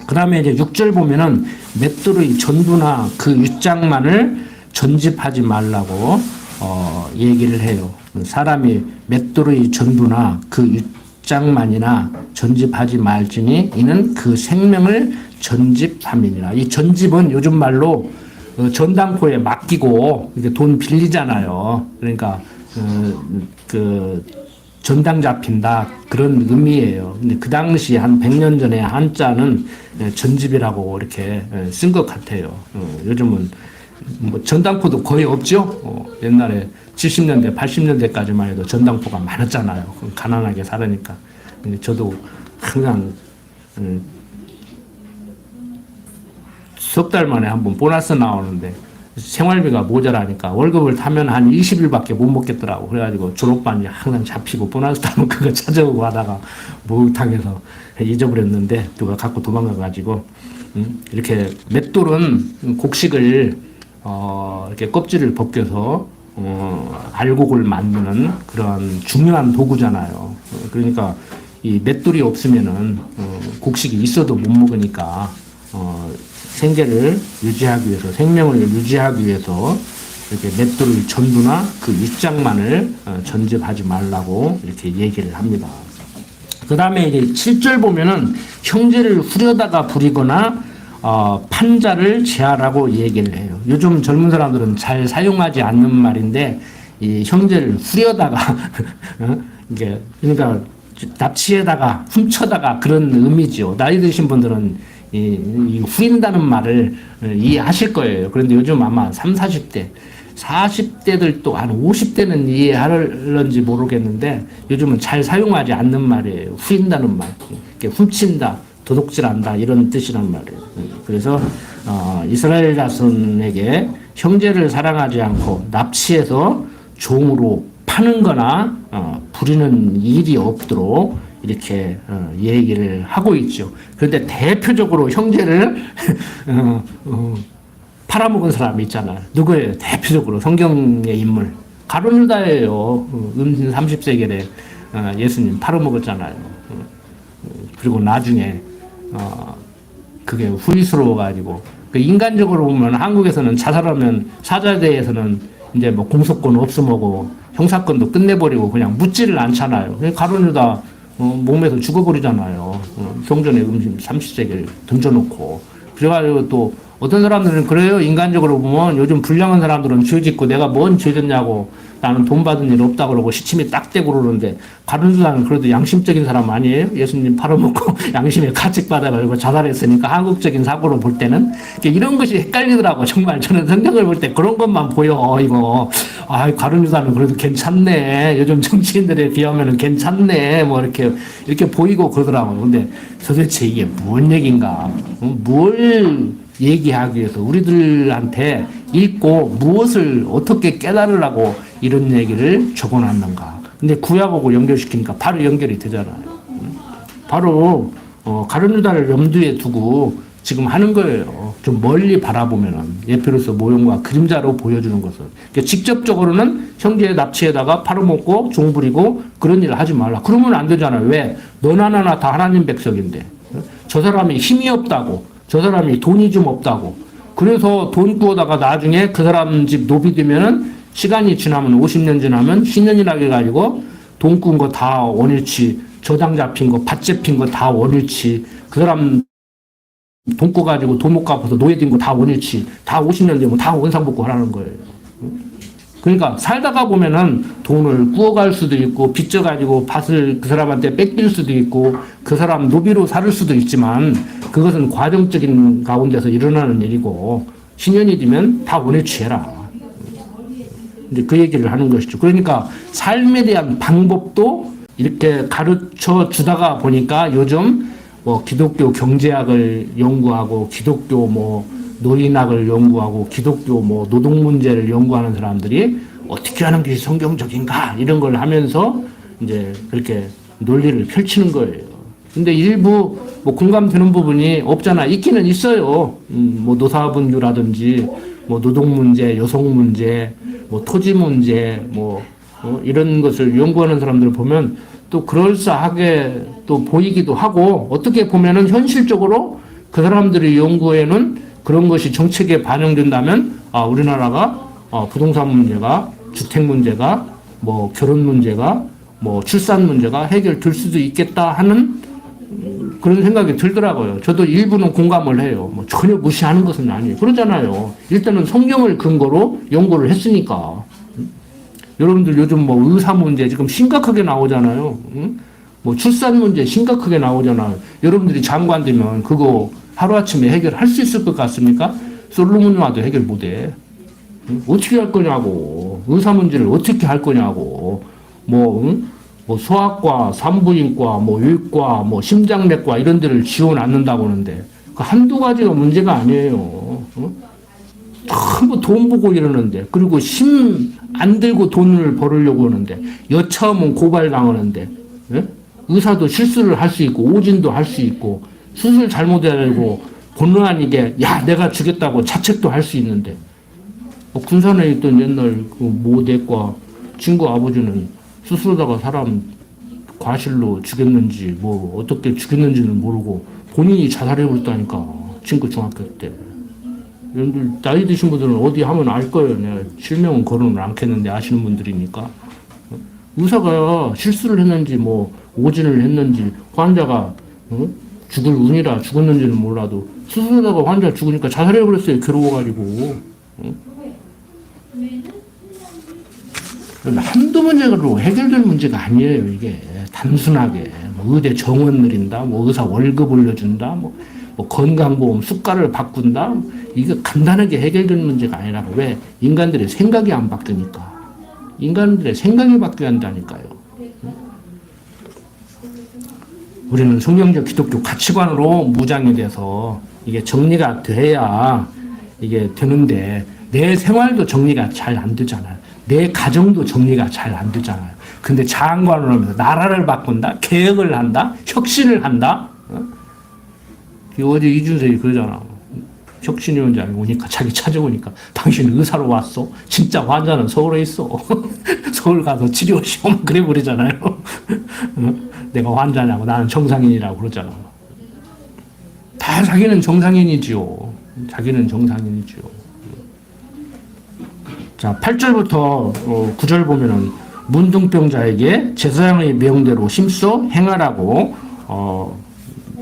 그 다음에 이제 6절 보면은 맷돌의 전부나 그 윗장만을 전집하지 말라고 얘기를 해요. 사람이 맷돌의 전부나 그 윗장만이나 전집하지 말지니 이는 그 생명을 전집함이니라. 이 전집은 요즘 말로 전당포에 맡기고 이게 돈 빌리잖아요. 그러니까 그 전당 잡힌다 그런 의미예요. 근데 그 당시 한 100년 전에 한자는 전집이라고 이렇게 쓴 것 같아요. 요즘은 뭐 전당포도 거의 없죠. 옛날에 70년대, 80년대까지만 해도 전당포가 많았잖아요. 가난하게 살으니까. 근데 저도 항상 석 달 만에 한번 보너스 나오는데 생활비가 모자라니까 월급을 타면 한 20일밖에 못 먹겠더라고. 그래가지고 졸업반이 항상 잡히고 보너스 타면 그거 찾아오고 하다가 목욕탕에서 잊어버렸는데 누가 갖고 도망가가지고 이렇게 맷돌은 곡식을 이렇게 껍질을 벗겨서 알곡을 만드는 그런 중요한 도구잖아요. 그러니까 이 맷돌이 없으면은 곡식이 있어도 못 먹으니까 생계를 유지하기 위해서 생명을 유지하기 위해서 이렇게 맷돌의 전부나 그 윗장만을 전집하지 말라고 이렇게 얘기를 합니다. 그 다음에 이제 7절 보면은 형제를 후려다가 부리거나 판자를 제하라고 얘기를 해요. 요즘 젊은 사람들은 잘 사용하지 않는 말인데 이 형제를 후려다가 이게 그러니까 납치에다가 훔쳐다가 그런 의미죠. 나이 드신 분들은 이 후린다는 말을 이해하실 거예요. 그런데 요즘 아마 30, 40대, 40대들도 한 50대는 이해하는지 모르겠는데 요즘은 잘 사용하지 않는 말이에요. 후린다는 말. 훔친다, 도둑질한다 이런 뜻이란 말이에요. 그래서 이스라엘 자손에게 형제를 사랑하지 않고 납치해서 종으로 파는 거나 부리는 일이 없도록 이렇게 얘기를 하고 있죠. 그런데 대표적으로 형제를 팔아먹은 사람이 있잖아요. 누구예요? 대표적으로 성경의 인물 가룟 유다예요. 음신 30세겔에 예수님 팔아먹었잖아요. 그리고 나중에 그게 후회스러워가지고 인간적으로 보면 한국에서는 자살하면 사자대에서는 이제 뭐 공소권 없음하고 형사권도 끝내버리고 그냥 묻지를 않잖아요. 가룟 유다 몸에서 죽어버리잖아요. 성전에 음식 30세겔 던져놓고. 그래가지고 또 어떤 사람들은 그래요. 인간적으로 보면 요즘 불량한 사람들은 죄 짓고 내가 뭔 죄 졌냐고 나는 돈 받은 일 없다 그러고 시침이 딱 떼고 그러는데 가룟유다는 그래도 양심적인 사람 아니에요? 예수님 팔아먹고 양심에 가책받아가지고 자살했으니까 한국적인 사고로 볼 때는 이런 것이 헷갈리더라고. 정말 저는 성경을 볼 때 그런 것만 보여. 이거 가룟유다는 그래도 괜찮네. 요즘 정치인들에 비하면 괜찮네. 뭐 이렇게 보이고 그러더라고요. 근데 도대체 이게 뭔 얘기인가? 뭘 얘기하기 위해서 우리들한테 읽고 무엇을 어떻게 깨달으라고 이런 얘기를 적어놨는가. 근데 구약하고 연결시키니까 바로 연결이 되잖아요. 바로 가룟 유다를 염두에 두고 지금 하는 거예요. 좀 멀리 바라보면은 예표로서 모형과 그림자로 보여주는 것을. 그러니까 직접적으로는 형제의 납치에다가 팔아먹고 종부리고 그런 일을 하지 말라. 그러면 안 되잖아요. 왜? 너나 나나 다 하나님 백성인데. 저 사람이 힘이 없다고. 저 사람이 돈이 좀 없다고. 그래서 돈 구하다가 나중에 그 사람 집 노비 되면은 시간이 지나면 50년 지나면 신년이나 해가지고 돈 꾸은 거 다 원일치, 저당 잡힌 거, 밭 잡힌 거 다 원일치, 그 사람 돈 꾸가지고 돈 못 갚아서 노예된 거 다 원일치, 다 50년 되면 다 원상복구 하라는 거예요. 그러니까 살다가 보면은 돈을 구워갈 수도 있고 빚져가지고 밭을 그 사람한테 뺏길 수도 있고 그 사람 노비로 살 수도 있지만 그것은 과정적인 가운데서 일어나는 일이고 신년이 되면 다 원일치 해라. 이제 그 얘기를 하는 것이죠. 그러니까 삶에 대한 방법도 이렇게 가르쳐 주다가 보니까 요즘 뭐 기독교 경제학을 연구하고 기독교 뭐 노인학을 연구하고 기독교 뭐 노동 문제를 연구하는 사람들이 어떻게 하는 게 성경적인가 이런 걸 하면서 이제 그렇게 논리를 펼치는 거예요. 근데 일부 뭐 공감되는 부분이 없잖아. 있기는 있어요. 뭐 노사분규라든지 뭐 노동 문제, 여성 문제, 뭐 토지 문제, 뭐 이런 것을 연구하는 사람들을 보면 또 그럴싸하게 또 보이기도 하고 어떻게 보면은 현실적으로 그 사람들의 연구에는 그런 것이 정책에 반영된다면 아 우리나라가 부동산 문제가 주택 문제가 뭐 결혼 문제가 뭐 출산 문제가 해결될 수도 있겠다 하는 그런 생각이 들더라고요. 저도 일부는 공감을 해요. 뭐 전혀 무시하는 것은 아니에요. 그러잖아요. 일단은 성경을 근거로 연구를 했으니까. 여러분들 요즘 뭐 의사 문제 지금 심각하게 나오잖아요. 뭐 출산 문제 심각하게 나오잖아요. 여러분들이 장관 되면 그거 하루아침에 해결할 수 있을 것 같습니까? 솔로몬 와도 해결 못해. 어떻게 할 거냐고. 의사 문제를 어떻게 할 거냐고. 뭐 소아과, 산부인과, 뭐 외과, 뭐 심장내과 이런 데를 지원 않는다고 하는데 그 한두 가지가 문제가 아니에요. 전부 돈 보고 이러는데 그리고 심 안 들고 돈을 벌으려고 하는데 여차하면 고발당하는데 예? 의사도 실수를 할 수 있고 오진도 할 수 있고 수술 잘못해가지고 본의 아니게 야 내가 주겠다고 자책도 할 수 있는데 군산에 있던 옛날 그 모대과 친구 아버지는 스스로다가 사람 과실로 죽였는지 뭐 어떻게 죽였는지는 모르고 본인이 자살해버렸다니까 친구 중학교 때. 여러분들 나이 드신 분들은 어디 하면 알 거예요. 내가 실명은 거론을 않겠는데 아시는 분들이니까. 의사가 실수를 했는지 뭐 오진을 했는지 환자가 죽을 운이라 죽었는지는 몰라도 스스로다가 환자 죽으니까 자살해버렸어요. 괴로워가지고. 한두 문제로 해결될 문제가 아니에요. 이게 단순하게 뭐 의대 정원 늘린다, 뭐 의사 월급 올려준다, 뭐 건강보험 수가를 바꾼다. 이게 간단하게 해결되는 문제가 아니라 왜 인간들의 생각이 안 바뀌니까. 인간들의 생각이 바뀌어야 한다니까요. 우리는 성경적 기독교 가치관으로 무장이 돼서 이게 정리가 돼야 이게 되는데 내 생활도 정리가 잘 안 되잖아요. 내 가정도 정리가 잘 안 되잖아요. 근데 장관을 하면서 나라를 바꾼다? 개혁을 한다? 혁신을 한다? 어제 이준석이 그러잖아. 혁신위원장이 오니까 자기 찾아오니까 당신 의사로 왔어? 진짜 환자는 서울에 있어. 서울 가서 치료 시험 그래 버리잖아요. 내가 환자냐고 나는 정상인이라고 그러잖아. 다 자기는 정상인이지요. 자기는 정상인이지요. 자, 8절부터 9절 보면은 문둥병자에게 제사장의 명대로 심써 행하라고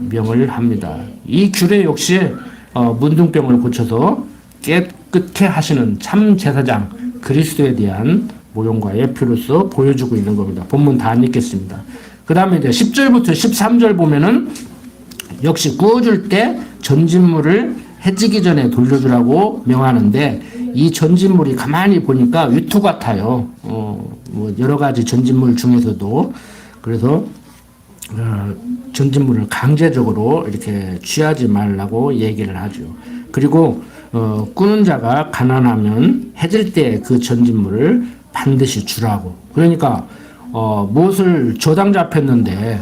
명을 합니다. 이 규례 역시 문둥병을 고쳐서 깨끗게 하시는 참 제사장 그리스도에 대한 모형과 예표로서 보여주고 있는 겁니다. 본문 다 안 읽겠습니다. 그 다음에 이제 10절부터 13절 보면은 역시 구워줄 때 전진물을 해지기 전에 돌려주라고 명하는데 이 전진물이 가만히 보니까 위투 같아요. 뭐 여러 가지 전진물 중에서도 그래서 전진물을 강제적으로 이렇게 취하지 말라고 얘기를 하죠. 그리고 꾸는 자가 가난하면 해질 때 그 전진물을 반드시 주라고. 그러니까 무엇을 저당 잡혔는데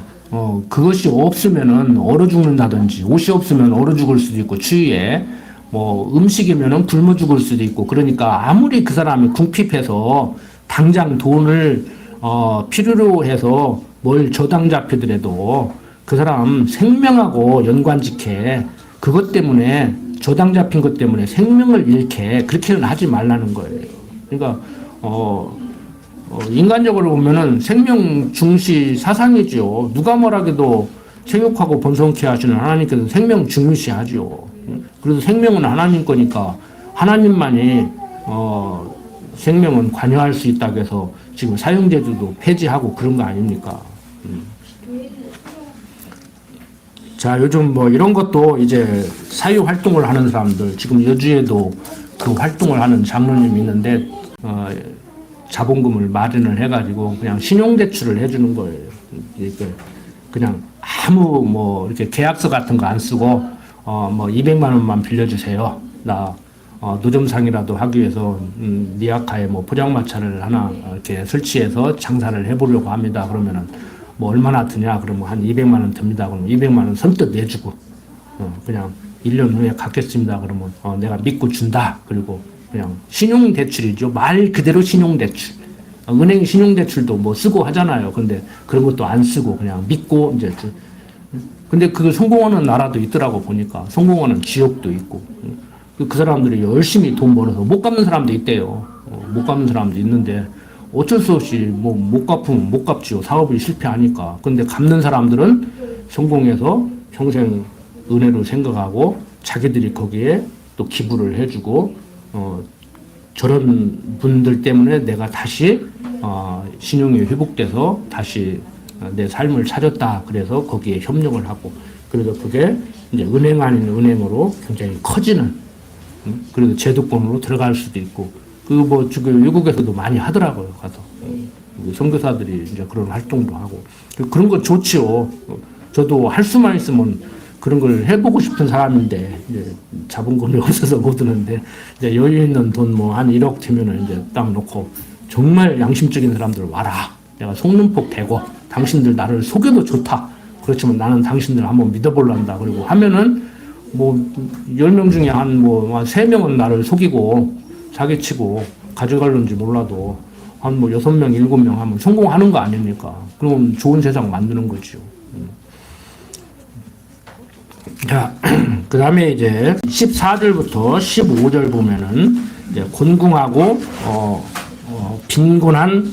그것이 없으면은 얼어 죽는다든지, 옷이 없으면 얼어 죽을 수도 있고, 추위에 뭐 음식이면은 굶어 죽을 수도 있고. 그러니까 아무리 그 사람이 궁핍해서 당장 돈을 필요로 해서 뭘 저당 잡히더라도 그 사람 생명하고 연관짓게, 그것 때문에 저당 잡힌 것 때문에 생명을 잃게 그렇게는 하지 말라는 거예요. 그러니까 인간적으로 보면은 생명 중시 사상이죠. 누가 뭐라해도 생육하고 번성케 하시는 하나님께서 생명 중시하죠. 그래서 생명은 하나님 거니까 하나님만이 생명은 관여할 수 있다고 해서 지금 사형제도도 폐지하고 그런 거 아닙니까? 자, 요즘 뭐 이런 것도 이제 사유 활동을 하는 사람들, 지금 여주에도 그 활동을 하는 장로님이 있는데 자본금을 마련을 해가지고 그냥 신용대출을 해주는 거예요. 이렇게 그냥 아무 뭐 이렇게 계약서 같은 거 안 쓰고 뭐 200만 원만 빌려주세요. 나 노점상이라도 하기 위해서 니아카에 뭐 포장마차를 하나 이렇게 설치해서 장사를 해보려고 합니다. 그러면은 뭐 얼마나 드냐? 그러면 한 200만 원 듭니다. 그러면 200만 원 선뜻 내주고 그냥 1년 후에 갚겠습니다. 그러면 내가 믿고 준다. 그리고 그냥 신용대출이죠. 말 그대로 신용대출. 은행 신용대출도 뭐 쓰고 하잖아요. 근데 그런 것도 안 쓰고 그냥 믿고 이제. 근데 그걸 성공하는 나라도 있더라고 보니까. 성공하는 지역도 있고. 그 사람들이 열심히 돈 벌어서 못 갚는 사람도 있대요. 못 갚는 사람도 있는데 어쩔 수 없이 뭐 못 갚으면 못 갚지요. 사업이 실패하니까. 근데 갚는 사람들은 성공해서 평생 은혜로 생각하고 자기들이 거기에 또 기부를 해주고 저런 분들 때문에 내가 다시 신용이 회복돼서 다시 내 삶을 찾았다. 그래서 거기에 협력을 하고, 그래서 그게 이제 은행 아닌 은행으로 굉장히 커지는, 그래도 제도권으로 들어갈 수도 있고, 그 뭐 지금 외국에서도 많이 하더라고요. 가서 선교사들이 이제 그런 활동도 하고 그런 거 좋지요. 저도 할 수만 있으면 그런 걸 해보고 싶은 사람인데 이제 자본금이 없어서 못 하는데, 이제 여유 있는 돈 뭐 한 1억 되면은 이제 딱 놓고 정말 양심적인 사람들 와라. 내가 속눈폭 대고 당신들 나를 속여도 좋다. 그렇지만 나는 당신들 한번 믿어볼란다. 그리고 하면은 뭐 10명 중에 한 뭐 3명은 나를 속이고 사기치고 가져갈는지 몰라도 한 뭐 6명, 7명 하면 성공하는 거 아닙니까? 그럼 좋은 세상 만드는 거죠. 자, 그 다음에 이제 14절부터 15절 보면은 이제 곤궁하고 빈곤한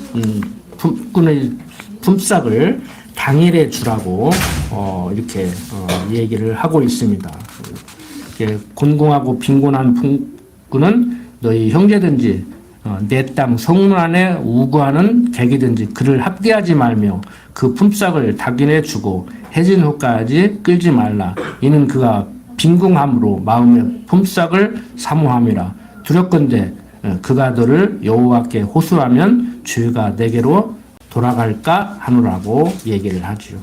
품꾼의 품삯을 당일에 주라고 이렇게 얘기를 하고 있습니다. 곤궁하고 빈곤한 품꾼은 너희 형제든지 내 땅 성문 안에 우구하는 객이든지 그를 학대하지 말며 그 품삯을 당일에 주고 해진 후까지 끌지 말라. 이는 그가 빈궁함으로 마음의 품삯을 사모함이라. 두렵건대 그가 너를 여호와께 호소하면 죄가 내게로 돌아갈까 하노라고 얘기를 하죠.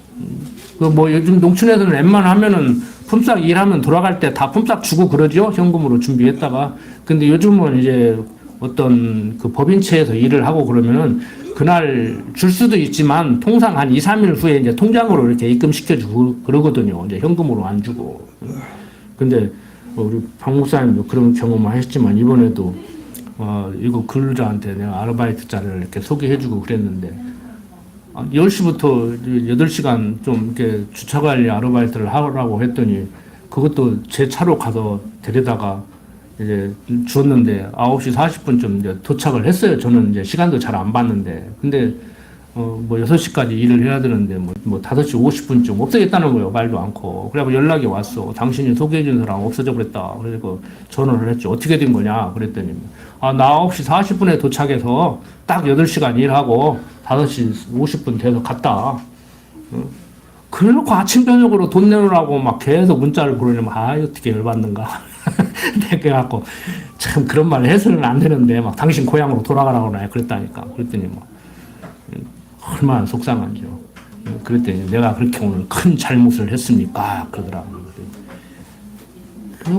뭐 요즘 농촌에서는 웬만하면은 품삯 일하면 돌아갈 때 다 품삯 주고 그러죠. 현금으로 준비했다가. 근데 요즘은 이제 어떤 그 법인체에서 일을 하고 그러면은 그날 줄 수도 있지만 통상 한 2, 3일 후에 이제 통장으로 이렇게 입금시켜주고 그러거든요. 이제 현금으로 안 주고. 근데 우리 박 목사님도 그런 경험을 하셨지만 이번에도 이거 근로자한테 내가 아르바이트 자를 이렇게 소개해주고 그랬는데 10시부터 8시간 좀 이렇게 주차 관리 아르바이트를 하라고 했더니 그것도 제 차로 가서 데려다가 이제 주었는데 9시 40분쯤 이제 도착을 했어요. 저는 이제 시간도 잘 안 봤는데. 근데 뭐 6시까지 일을 해야 되는데 뭐 5시 50분쯤 없어졌다는 거예요. 말도 않고. 그래갖고 연락이 왔어. 당신이 소개해준 사람 없어져 그랬다. 그래서 전화를 했죠. 어떻게 된 거냐 그랬더니 나 9시 40분에 도착해서 딱 8시간 일하고 5시 50분 돼서 갔다. 그래놓고 아침 저녁으로 돈 내놓으라고 막 계속 문자를 보내면 어떻게 열받는가. 그래갖고 참 그런 말 해서는 안 되는데 막 당신 고향으로 돌아가라고 그랬다니까. 그랬더니 뭐 얼마나 속상한지요. 그랬더니 내가 그렇게 오늘 큰 잘못을 했습니까? 그러더라고요.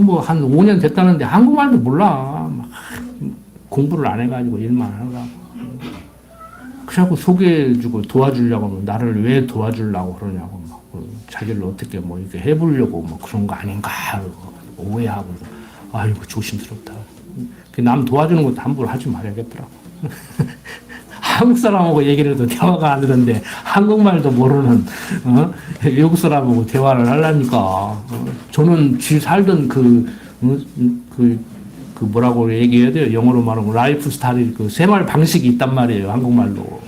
뭐 한 5년 됐다는데 한국말도 몰라. 막 공부를 안 해가지고 일만 하더라고. 그래갖고 소개해주고 도와주려고 하면 나를 왜 도와주려고 그러냐고 막 자기를 어떻게 뭐 이렇게 해보려고 뭐 그런 거 아닌가 오해하고 아이고 조심스럽다. 남 도와주는 것도 함부로 하지 말아야겠더라고. 한국 사람하고 얘기를 해도 대화가 안 되는데 한국말도 모르는 외국 사람하고 대화를 하려니까 저는 지 살던 그 뭐라고 얘기해야 돼요? 영어로 말하면 라이프 스타일 그 생활 방식이 있단 말이에요. 한국말로.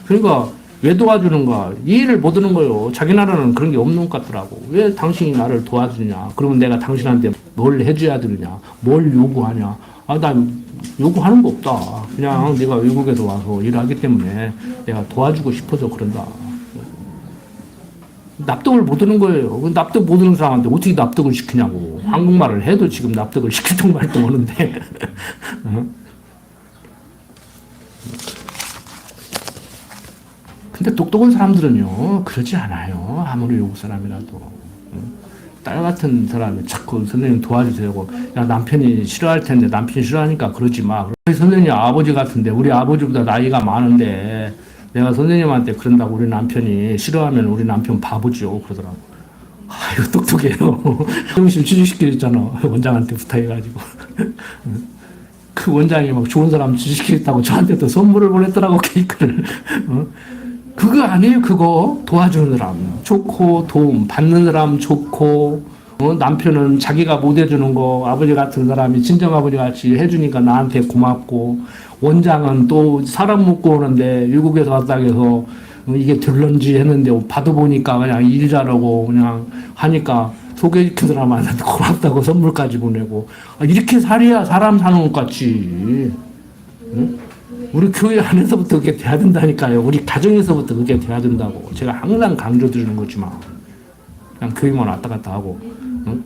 그러니까 왜 도와주는가? 이해를 못 하는 거예요. 자기 나라는 그런 게 없는 것 같더라고. 왜 당신이 나를 도와주냐? 그러면 내가 당신한테 뭘 해줘야 되느냐? 뭘 요구하냐? 난 요구하는 거 없다. 그냥 내가 외국에서 와서 일하기 때문에 내가 도와주고 싶어서 그런다. 납득을 못 하는 거예요. 납득 못 하는 사람한테 어떻게 납득을 시키냐고. 한국말을 해도 지금 납득을 시키던 말도 오는데. 근데 똑똑한 사람들은요, 그러지 않아요. 아무리 외국 사람이라도. 딸 같은 사람이 자꾸 선생님 도와주세요. 야, 남편이 싫어할 텐데, 남편이 싫어하니까 그러지 마. 선생님 아버지 같은데, 우리 아버지보다 나이가 많은데, 내가 선생님한테 그런다고 우리 남편이 싫어하면 우리 남편 바보죠. 그러더라고. 이거 똑똑해요. 정신 취직시키랬잖아. 원장한테 부탁해가지고. 그 원장이 막 좋은 사람 취직시키겠다고 저한테 또 선물을 보냈더라고, 케이크를. 그거 아니에요, 그거. 도와주는 사람 좋고, 도움 받는 사람 좋고, 남편은 자기가 못 해주는 거, 아버지 같은 사람이 친정아버지 같이 해주니까 나한테 고맙고, 원장은 또 사람 묻고 오는데, 외국에서 왔다 해서 이게 될런지 했는데, 받아보니까 그냥 일 잘하고, 그냥 하니까 소개시킨 사람한테 고맙다고 선물까지 보내고, 이렇게 살아야 사람 사는 것 같지. 응? 우리 교회 안에서부터 그게 돼야 된다니까요. 우리 가정에서부터 그게 돼야 된다고. 제가 항상 강조드리는 거지만 그냥 교회만 왔다 갔다 하고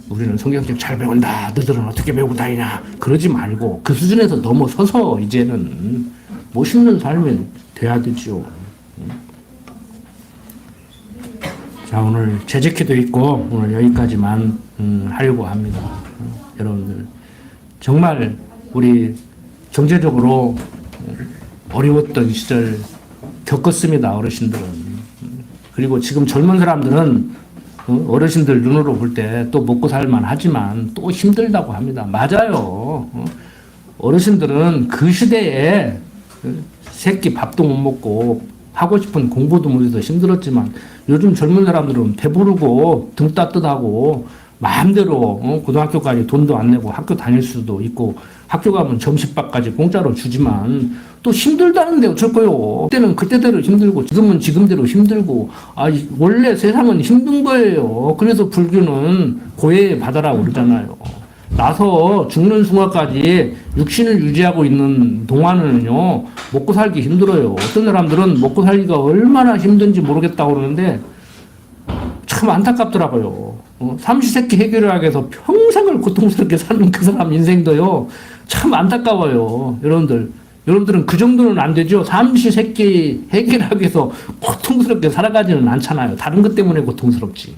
우리는 성경책 잘 배운다. 너들은 어떻게 배우고 다니냐. 그러지 말고 그 수준에서 넘어서서 이제는 멋있는 삶이 돼야 되죠. 자, 오늘 재직회도 있고 오늘 여기까지만 하려고 합니다. 여러분들 정말 우리 경제적으로 어려웠던 시절 겪었습니다. 어르신들은. 그리고 지금 젊은 사람들은 어르신들 눈으로 볼 때 또 먹고 살만 하지만 또 힘들다고 합니다. 맞아요. 어르신들은 그 시대에 새끼 밥도 못 먹고 하고 싶은 공부도 못해서 힘들었지만 요즘 젊은 사람들은 배부르고 등 따뜻하고 마음대로 고등학교까지 돈도 안 내고 학교 다닐 수도 있고 학교 가면 점심밥까지 공짜로 주지만 또 힘들다는데 어쩔 거요. 그때는 그때대로 힘들고 지금은 지금대로 힘들고 원래 세상은 힘든 거예요. 그래서 불교는 고해 바다라고 그러잖아요. 나서 죽는 순간까지 육신을 유지하고 있는 동안은요 먹고 살기 힘들어요. 어떤 사람들은 먹고 살기가 얼마나 힘든지 모르겠다고 그러는데 참 안타깝더라고요. 삼시세끼 해결하기 위해서 평생을 고통스럽게 사는 그 사람 인생도요 참 안타까워요. 여러분들은 그 정도는 안 되죠. 삼시세끼 해결하기 위해서 고통스럽게 살아가지는 않잖아요. 다른 것 때문에 고통스럽지.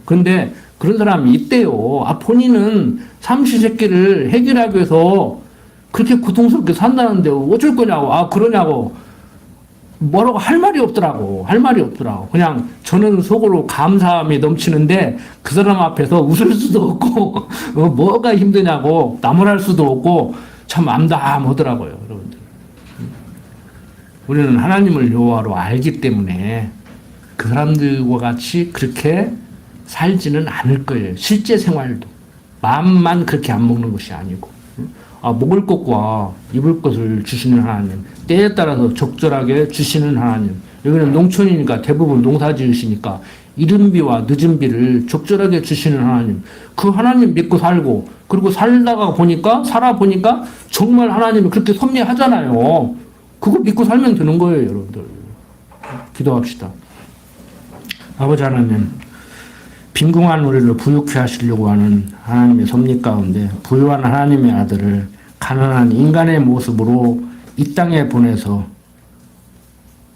그런데 그런 사람이 있대요. 본인은 삼시세끼를 해결하기 위해서 그렇게 고통스럽게 산다는데 어쩔 거냐고. 그러냐고. 뭐라고 할 말이 없더라고. 그냥 저는 속으로 감사함이 넘치는데 그 사람 앞에서 웃을 수도 없고 뭐가 힘드냐고 나무랄 수도 없고 참 암담하더라고요. 여러분들. 우리는 하나님을 여호와로 알기 때문에 그 사람들과 같이 그렇게 살지는 않을 거예요. 실제 생활도. 마음만 그렇게 안 먹는 것이 아니고. 먹을 것과 입을 것을 주시는 하나님. 때에 따라서 적절하게 주시는 하나님. 여기는 농촌이니까 대부분 농사 지으시니까 이른 비와 늦은 비를 적절하게 주시는 하나님. 그 하나님 믿고 살고 그리고 살아보니까 정말 하나님이 그렇게 섭리하잖아요. 그거 믿고 살면 되는 거예요, 여러분들. 기도합시다. 아버지 하나님, 빈궁한 우리를 부유케 하시려고 하는 하나님의 섭리 가운데 부유한 하나님의 아들을 가난한 인간의 모습으로 이 땅에 보내서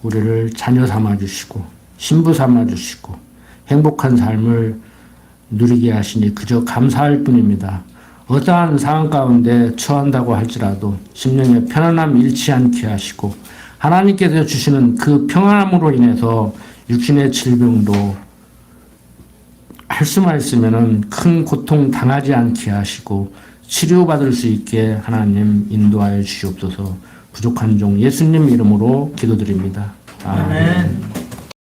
우리를 자녀 삼아주시고 신부 삼아주시고 행복한 삶을 누리게 하시니 그저 감사할 뿐입니다. 어떠한 상황 가운데 처한다고 할지라도 심령의 편안함 잃지 않게 하시고 하나님께서 주시는 그 평안함으로 인해서 육신의 질병도 할 수만 있으면은 큰 고통 당하지 않게 하시고 치료받을 수 있게 하나님 인도하여 주시옵소서. 부족한 종 예수님 이름으로 기도드립니다. 아멘.